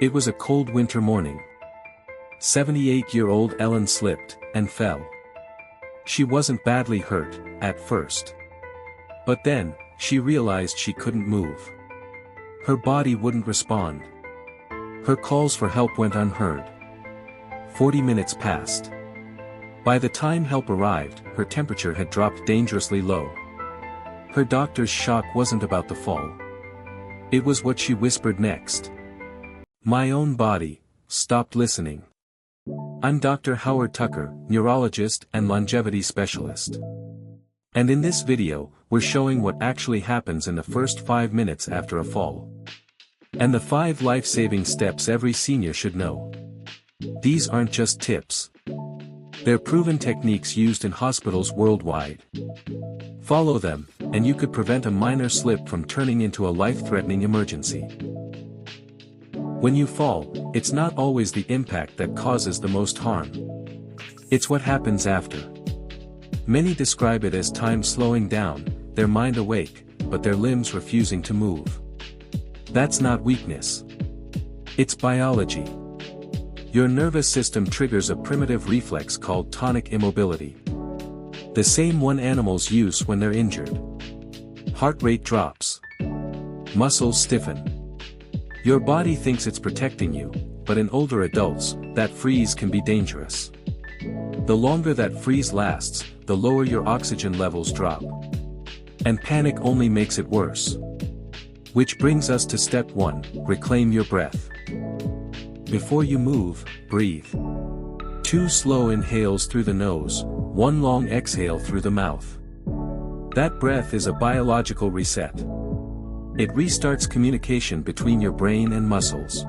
It was a cold winter morning. 78-year-old Ellen slipped and fell. She wasn't badly hurt, at first. But then, she realized she couldn't move. Her body wouldn't respond. Her calls for help went unheard. 40 minutes passed. By the time help arrived, her temperature had dropped dangerously low. Her doctor's shock wasn't about the fall. It was what she whispered next. "My own body stopped listening." I'm Dr. Howard Tucker, neurologist and longevity specialist. And in this video, we're showing what actually happens in the first 5 minutes after a fall. And the 5 life-saving steps every senior should know. These aren't just tips. They're proven techniques used in hospitals worldwide. Follow them, and you could prevent a minor slip from turning into a life-threatening emergency. When you fall, it's not always the impact that causes the most harm. It's what happens after. Many describe it as time slowing down, their mind awake, but their limbs refusing to move. That's not weakness. It's biology. Your nervous system triggers a primitive reflex called tonic immobility. The same one animals use when they're injured. Heart rate drops. Muscles stiffen. Your body thinks it's protecting you, but in older adults, that freeze can be dangerous. The longer that freeze lasts, the lower your oxygen levels drop. And panic only makes it worse. Which brings us to step 1, reclaim your breath. Before you move, breathe. 2 slow inhales through the nose, 1 long exhale through the mouth. That breath is a biological reset. It restarts communication between your brain and muscles.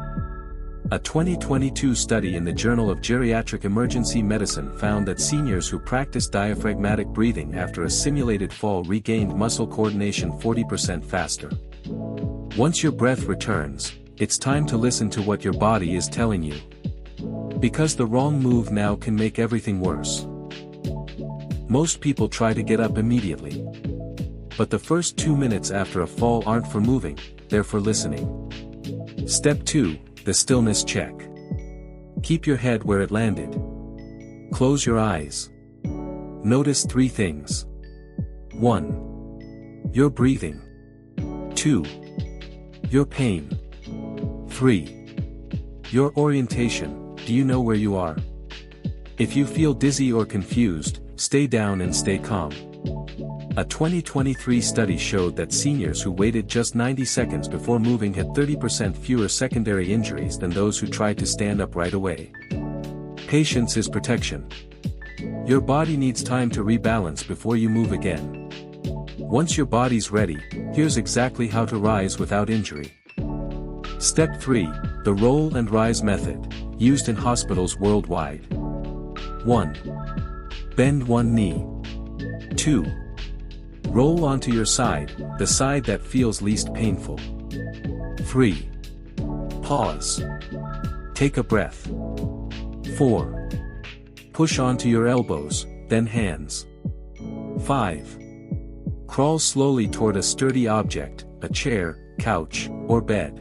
A 2022 study in the Journal of Geriatric Emergency Medicine found that seniors who practiced diaphragmatic breathing after a simulated fall regained muscle coordination 40% faster. Once your breath returns, it's time to listen to what your body is telling you. Because the wrong move now can make everything worse. Most people try to get up immediately. But the first 2 minutes after a fall aren't for moving, they're for listening. Step 2, the stillness check. Keep your head where it landed. Close your eyes. Notice 3 things. 1. Your breathing. 2. Your pain. 3. Your orientation. Do you know where you are? If you feel dizzy or confused, stay down and stay calm. A 2023 study showed that seniors who waited just 90 seconds before moving had 30% fewer secondary injuries than those who tried to stand up right away. Patience is protection. Your body needs time to rebalance before you move again. Once your body's ready, here's exactly how to rise without injury. Step 3, the roll and rise method, used in hospitals worldwide. 1. Bend one knee. 2. Roll onto your side, the side that feels least painful. 3. Pause. Take a breath. 4. Push onto your elbows, then hands. 5. Crawl slowly toward a sturdy object, a chair, couch, or bed.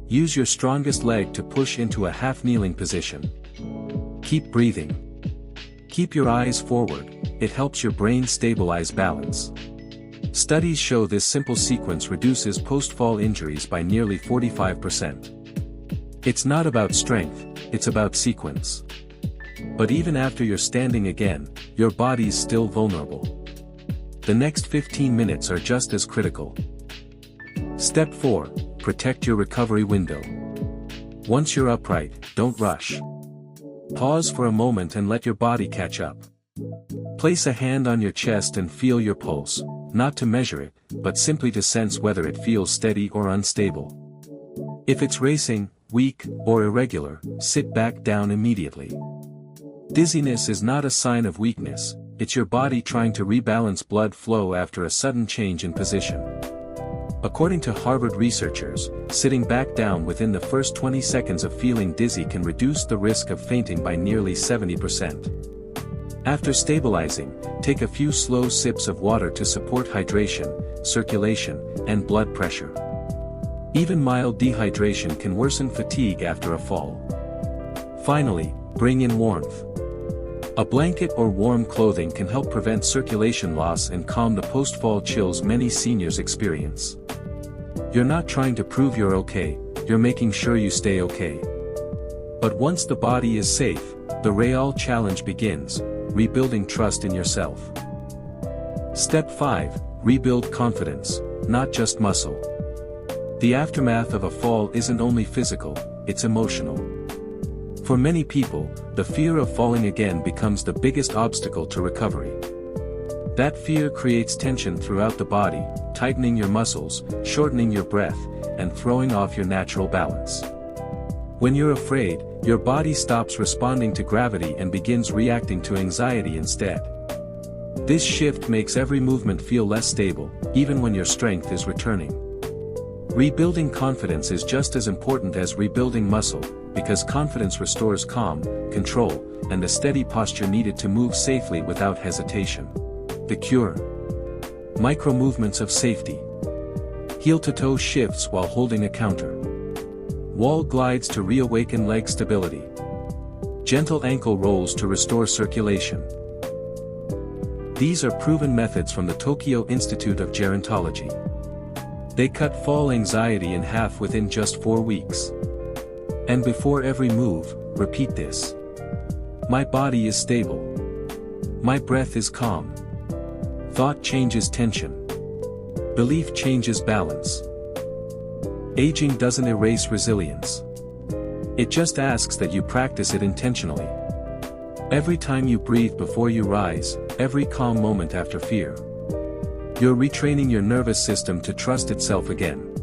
Use your strongest leg to push into a half-kneeling position. Keep breathing. Keep your eyes forward, it helps your brain stabilize balance. Studies show this simple sequence reduces post-fall injuries by nearly 45%. It's not about strength, it's about sequence. But even after you're standing again, your body's still vulnerable. The next 15 minutes are just as critical. Step 4, protect your recovery window. Once you're upright, don't rush. Pause for a moment and let your body catch up. Place a hand on your chest and feel your pulse, not to measure it, but simply to sense whether it feels steady or unstable. If it's racing, weak, or irregular, sit back down immediately. Dizziness is not a sign of weakness, it's your body trying to rebalance blood flow after a sudden change in position. According to Harvard researchers, sitting back down within the first 20 seconds of feeling dizzy can reduce the risk of fainting by nearly 70%. After stabilizing, take a few slow sips of water to support hydration, circulation, and blood pressure. Even mild dehydration can worsen fatigue after a fall. Finally, bring in warmth. A blanket or warm clothing can help prevent circulation loss and calm the post-fall chills many seniors experience. You're not trying to prove you're okay, you're making sure you stay okay. But once the body is safe, the real challenge begins, rebuilding trust in yourself. Step 5, rebuild confidence, not just muscle. The aftermath of a fall isn't only physical, it's emotional. For many people, the fear of falling again becomes the biggest obstacle to recovery. That fear creates tension throughout the body, tightening your muscles, shortening your breath, and throwing off your natural balance. When you're afraid, your body stops responding to gravity and begins reacting to anxiety instead. This shift makes every movement feel less stable, even when your strength is returning. Rebuilding confidence is just as important as rebuilding muscle, because confidence restores calm, control, and the steady posture needed to move safely without hesitation. The cure. Micro-movements of safety. Heel-to-toe shifts while holding a counter. Wall glides to reawaken leg stability. Gentle ankle rolls to restore circulation. These are proven methods from the Tokyo Institute of Gerontology. They cut fall anxiety in half within just 4 weeks. And before every move, repeat this. My body is stable. My breath is calm. Thought changes tension. Belief changes balance. Aging doesn't erase resilience. It just asks that you practice it intentionally. Every time you breathe before you rise, every calm moment after fear. You're retraining your nervous system to trust itself again.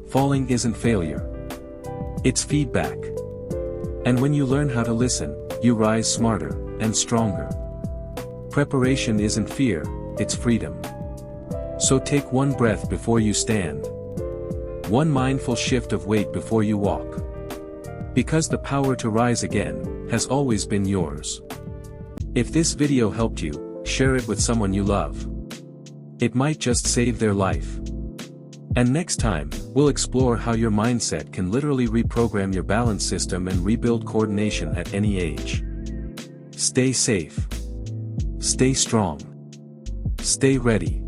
Falling isn't failure. It's feedback. And when you learn how to listen, you rise smarter and stronger. Preparation isn't fear, it's freedom. So take one breath before you stand. One mindful shift of weight before you walk. Because the power to rise again has always been yours. If this video helped you, share it with someone you love. It might just save their life. And next time, we'll explore how your mindset can literally reprogram your balance system and rebuild coordination at any age. Stay safe. Stay strong. Stay ready.